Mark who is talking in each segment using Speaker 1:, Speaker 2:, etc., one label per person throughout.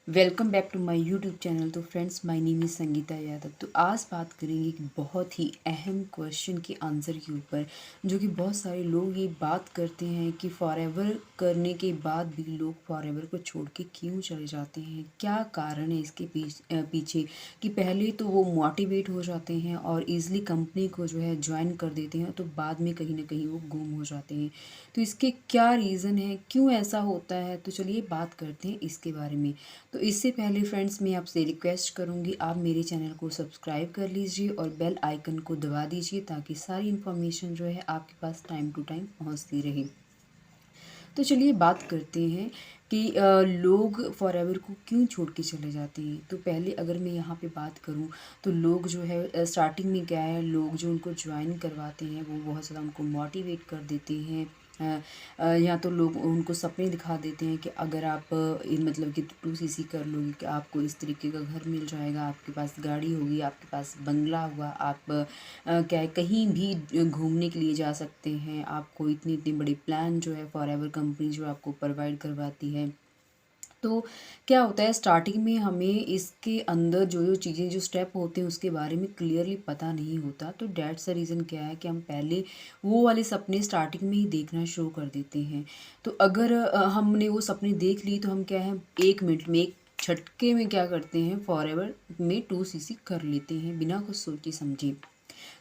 Speaker 1: Welcome back to my YouTube channel. तो friends, my name is Sangeeta Yadav. तो आज बात करेंगे एक बहुत ही अहम क्वेश्चन के आंसर के ऊपर, जो कि बहुत सारे लोग ये बात करते हैं कि फॉरएवर करने के बाद भी लोग फॉरएवर को छोड़ के क्यों चले जाते हैं। क्या कारण है इसके पीछे कि पहले तो वो मोटिवेट हो जाते हैं और ईज़िली कंपनी को जो है ज्वाइन कर देते हैं, तो बाद में कहीं ना कहीं वो गुम हो जाते हैं। तो इसके क्या रीज़न है, क्यों ऐसा होता है, तो चलिए बात करते हैं इसके बारे में। तो इससे पहले फ्रेंड्स, मैं आपसे रिक्वेस्ट करूंगी आप मेरे चैनल को सब्सक्राइब कर लीजिए और बेल आइकन को दबा दीजिए, ताकि सारी इन्फॉर्मेशन जो है आपके पास टाइम टू टाइम पहुंचती रहे। तो चलिए बात करते हैं कि लोग फॉरएवर को क्यों छोड़ के चले जाते हैं। तो पहले अगर मैं यहाँ पे बात करूँ, तो लोग जो है स्टार्टिंग में क्या है, लोग जो उनको ज्वाइन करवाते हैं वो बहुत ज़्यादा उनको मोटिवेट कर देते हैं। या तो लोग उनको सपने दिखा देते हैं कि अगर आप मतलब कि 2cc कर लोगे कि आपको इस तरीके का घर मिल जाएगा, आपके पास गाड़ी होगी, आपके पास बंगला हुआ, आप क्या है कहीं भी घूमने के लिए जा सकते हैं। आपको इतनी इतनी बड़ी प्लान जो है फॉरएवर कंपनी जो आपको प्रोवाइड करवाती है। तो क्या होता है, स्टार्टिंग में हमें इसके अंदर जो जो चीज़ें जो स्टेप होते हैं उसके बारे में क्लियरली पता नहीं होता। तो डेट्स द रीज़न क्या है कि हम पहले वो वाले सपने स्टार्टिंग में ही देखना शुरू कर देते हैं। तो अगर हमने वो सपने देख ली, तो हम क्या है 1 मिनट में, एक झटके में क्या करते हैं, फॉरएवर में 2cc कर लेते हैं बिना कुछ सोचे समझे।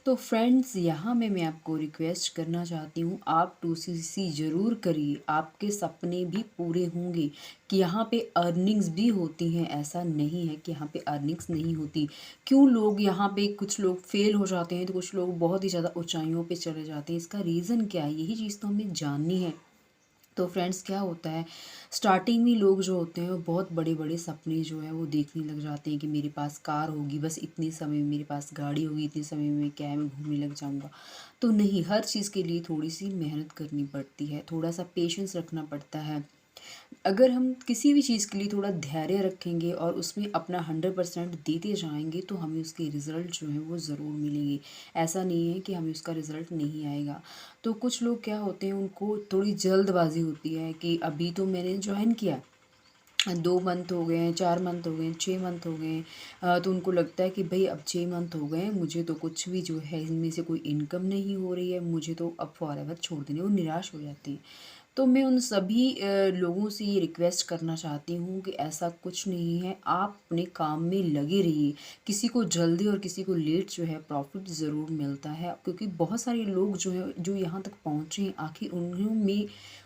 Speaker 1: तो फ्रेंड्स, यहाँ में मैं आपको रिक्वेस्ट करना चाहती हूँ, आप 2cc ज़रूर करिए, आपके सपने भी पूरे होंगे। कि यहाँ पे अर्निंग्स भी होती हैं, ऐसा नहीं है कि यहाँ पे अर्निंग्स नहीं होती। क्यों लोग यहाँ पे, कुछ लोग फेल हो जाते हैं तो कुछ लोग बहुत ही ज़्यादा ऊंचाइयों पे चले जाते हैं। इसका रीज़न क्या है, यही चीज़ तो हमें जाननी है। तो फ्रेंड्स, क्या होता है, स्टार्टिंग में लोग जो होते हैं वो बहुत बड़े बड़े सपने जो है वो देखने लग जाते हैं कि मेरे पास कार होगी, बस इतने समय में मेरे पास गाड़ी होगी, इतने समय में क्या है मैं घूमने लग जाऊंगा। तो नहीं, हर चीज़ के लिए थोड़ी सी मेहनत करनी पड़ती है, थोड़ा सा पेशेंस रखना पड़ता है। अगर हम किसी भी चीज़ के लिए थोड़ा धैर्य रखेंगे और उसमें अपना 100% देते जाएंगे, तो हमें उसके रिज़ल्ट जो हैं वो ज़रूर मिलेंगे। ऐसा नहीं है कि हमें उसका रिज़ल्ट नहीं आएगा। तो कुछ लोग क्या होते हैं, उनको थोड़ी जल्दबाजी होती है कि अभी तो मैंने ज्वाइन किया, 2 मंथ हो गए हैं, 4 मंथ हो गए हैं, 6 मंथ हो गए हैं। तो उनको लगता है कि भाई अब 6 मंथ हो गए हैं, मुझे तो कुछ भी जो है इनमें से कोई इनकम नहीं हो रही है, मुझे तो अब फॉरएवर छोड़ देने, वो निराश हो जाती है। तो मैं उन सभी लोगों से ये रिक्वेस्ट करना चाहती हूँ कि ऐसा कुछ नहीं है, आप अपने काम में लगे रहिए। किसी को जल्दी और किसी को लेट जो है प्रॉफिट ज़रूर मिलता है, क्योंकि बहुत सारे लोग जो है जो यहाँ तक पहुँचे हैं, आखिर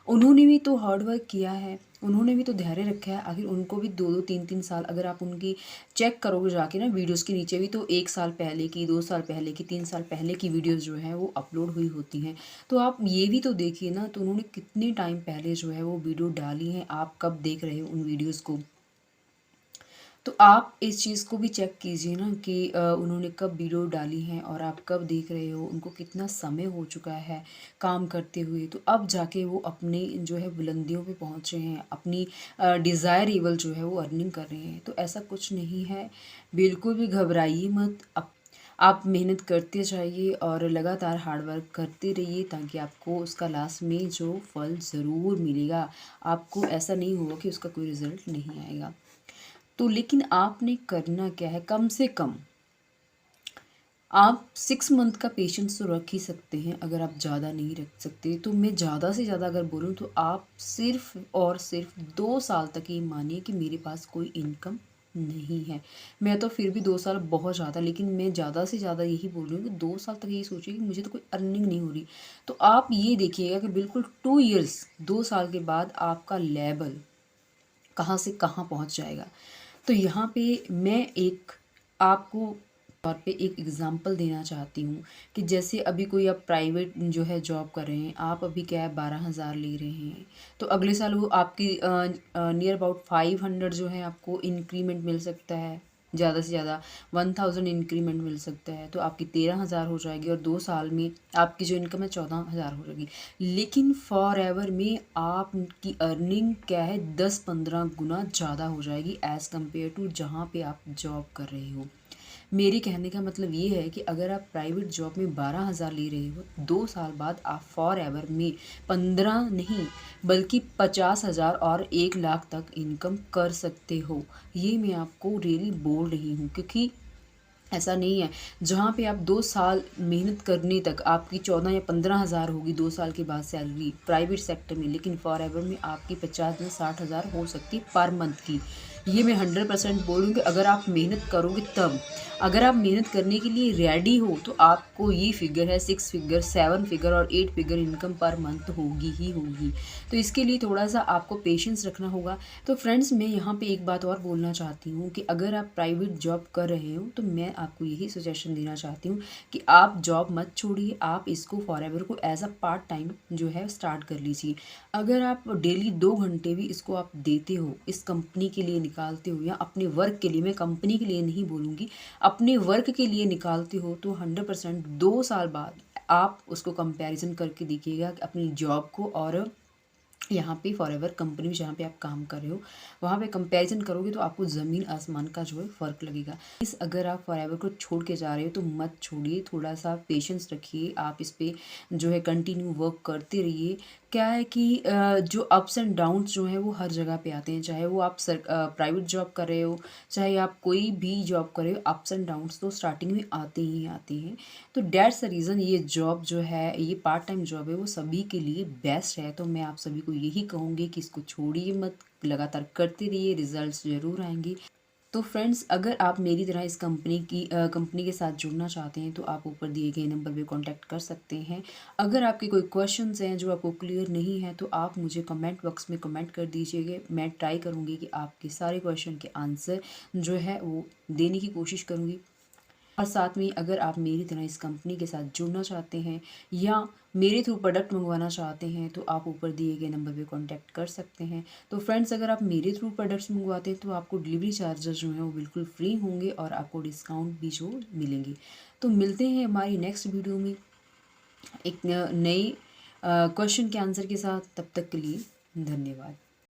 Speaker 1: उन्होंने भी तो हार्ड वर्क किया है, उन्होंने भी तो धैर्य रखा है। आखिर उनको भी 2-2 3-3 साल, अगर आप उनकी चेक करोगे जाके ना, वीडियोस के नीचे भी तो 1 साल पहले की, 2 साल पहले की, 3 साल पहले की वीडियोस जो है वो अपलोड हुई होती हैं। तो आप ये भी तो देखिए ना, तो उन्होंने कितने टाइम पहले जो है वो वीडियो डाली है, आप कब देख रहे हो उन वीडियोस को। तो आप इस चीज़ को भी चेक कीजिए ना कि उन्होंने कब वीडियो डाली है और आप कब देख रहे हो, उनको कितना समय हो चुका है काम करते हुए। तो अब जाके वो अपने जो है बुलंदियों पे पहुँच रहे हैं, अपनी डिज़ायरेबल जो है वो अर्निंग कर रहे हैं। तो ऐसा कुछ नहीं है, बिल्कुल भी घबराइए मत। आप मेहनत करते जाइए और लगातार हार्ड वर्क करते रहिए, ताकि आपको उसका लास्ट में जो फल ज़रूर मिलेगा। आपको ऐसा नहीं होगा कि उसका कोई रिज़ल्ट नहीं आएगा। तो लेकिन आपने करना क्या है, कम से कम आप 6 मंथ का पेशेंस तो रख ही सकते हैं। अगर आप ज़्यादा नहीं रख सकते, तो मैं ज़्यादा से ज़्यादा अगर बोलूँ तो आप सिर्फ और सिर्फ 2 साल तक ये मानिए कि मेरे पास कोई इनकम नहीं है। मैं तो फिर भी 2 साल बहुत ज़्यादा, लेकिन मैं ज़्यादा से ज़्यादा यही बोल रही हूँ कि 2 साल तक यही सोचिए कि मुझे तो कोई अर्निंग नहीं हो रही। तो आप ये देखिएगा कि बिल्कुल 2 ईयर्स, 2 साल के बाद आपका लेवल कहाँ से कहाँ पहुँच जाएगा। तो यहाँ पे मैं एक आपको तौर पे एक एग्ज़ाम्पल देना चाहती हूँ कि जैसे अभी कोई आप प्राइवेट जो है जॉब कर रहे हैं, आप अभी क्या है 12,000 ले रहे हैं, तो अगले साल वो आपकी नियर अबाउट 500 जो है आपको इंक्रीमेंट मिल सकता है, ज़्यादा से ज़्यादा 1000 इंक्रीमेंट मिल सकता है। तो आपकी 13,000 हो जाएगी और 2 साल में आपकी जो इनकम है 14,000 हो जाएगी। लेकिन फॉर एवर में आपकी अर्निंग क्या है 10-15 गुना ज़्यादा हो जाएगी एज़ कम्पेयर टू जहाँ पे आप जॉब कर रहे हो। मेरे कहने का मतलब ये है कि अगर आप प्राइवेट जॉब में 12,000 ले रहे हो, 2 साल बाद आप फॉरएवर में 15 नहीं बल्कि 50,000 और 1 लाख तक इनकम कर सकते हो। ये मैं आपको रियली बोल रही हूँ, क्योंकि ऐसा नहीं है, जहाँ पे आप 2 साल मेहनत करने तक आपकी 14 या 15,000 होगी 2 साल के बाद सैलरी प्राइवेट सेक्टर में, लेकिन फॉरएवर में आपकी 50 या 60,000 हो सकती है पर मंथ की। ये मैं 100% बोलूँगी, अगर आप मेहनत करोगे तब। अगर आप मेहनत करने के लिए रेडी हो तो आपको ये फिगर है 6 फिगर, 7 फिगर और 8 फिगर इनकम पर मंथ होगी ही होगी। तो इसके लिए थोड़ा-सा आपको पेशेंस रखना होगा। तो फ्रेंड्स, मैं यहाँ पे एक बात और बोलना चाहती हूँ कि अगर आप प्राइवेट जॉब कर रहे हो तो मैं आपको यही सजेशन देना चाहती हूँ कि आप जॉब मत छोड़िए, आप इसको फॉरएवर को एज अ पार्ट टाइम जो है स्टार्ट कर लीजिए। अगर आप डेली 2 घंटे भी इसको आप देते हो, इस कंपनी के लिए निकालते हो या अपने वर्क के लिए, मैं कंपनी के लिए नहीं बोलूँगी, अपने वर्क के लिए निकालते हो, तो 100% 2 साल बाद आप उसको कंपैरिजन करके देखिएगा कि अपनी जॉब को और यहाँ पे फॉरएवर कंपनी में जहाँ पे आप काम कर रहे हो, वहाँ पे कंपैरिजन करोगे तो आपको ज़मीन आसमान का जो है फ़र्क लगेगा। अगर आप फॉरएवर को छोड़ के जा रहे हो तो मत छोड़िए, थोड़ा-सा पेशेंस रखिए, आप इस पे जो है कंटिन्यू वर्क करते रहिए। क्या है कि जो अप्स एंड डाउन्स जो हैं वो हर जगह पे आते हैं, चाहे वो आप प्राइवेट जॉब कर रहे हो, चाहे आप कोई भी जॉब कर रहे हो, अप्स एंड डाउन्स तो स्टार्टिंग में आते ही आते हैं। तो दैट्स द रीज़न ये जॉब जो है, ये पार्ट टाइम जॉब है, वो सभी के लिए बेस्ट है। तो मैं आप सभी को यही कहूँगी कि इसको छोड़िए मत, लगातार करते रहिए, रिजल्ट्स ज़रूर आएँगे। तो फ्रेंड्स, अगर आप मेरी तरह इस कंपनी के साथ जुड़ना चाहते हैं तो आप ऊपर दिए गए नंबर पे कांटेक्ट कर सकते हैं। अगर आपके कोई क्वेश्चंस हैं जो आपको क्लियर नहीं है तो आप मुझे कमेंट बॉक्स में कमेंट कर दीजिएगा। मैं ट्राई करूँगी कि आपके सारे क्वेश्चन के आंसर जो है वो देने की कोशिश करूँगी। और साथ में अगर आप मेरी तरह इस कंपनी के साथ जुड़ना चाहते हैं या मेरे थ्रू प्रोडक्ट मंगवाना चाहते हैं तो आप ऊपर दिए गए नंबर पे कांटेक्ट कर सकते हैं। तो फ्रेंड्स, अगर आप मेरे थ्रू प्रोडक्ट्स मंगवाते हैं तो आपको डिलीवरी चार्जेस जो हैं वो बिल्कुल फ्री होंगे और आपको डिस्काउंट भी जो मिलेंगे। तो मिलते हैं हमारी नेक्स्ट वीडियो में एक नई क्वेश्चन के आंसर के साथ। तब तक के लिए धन्यवाद।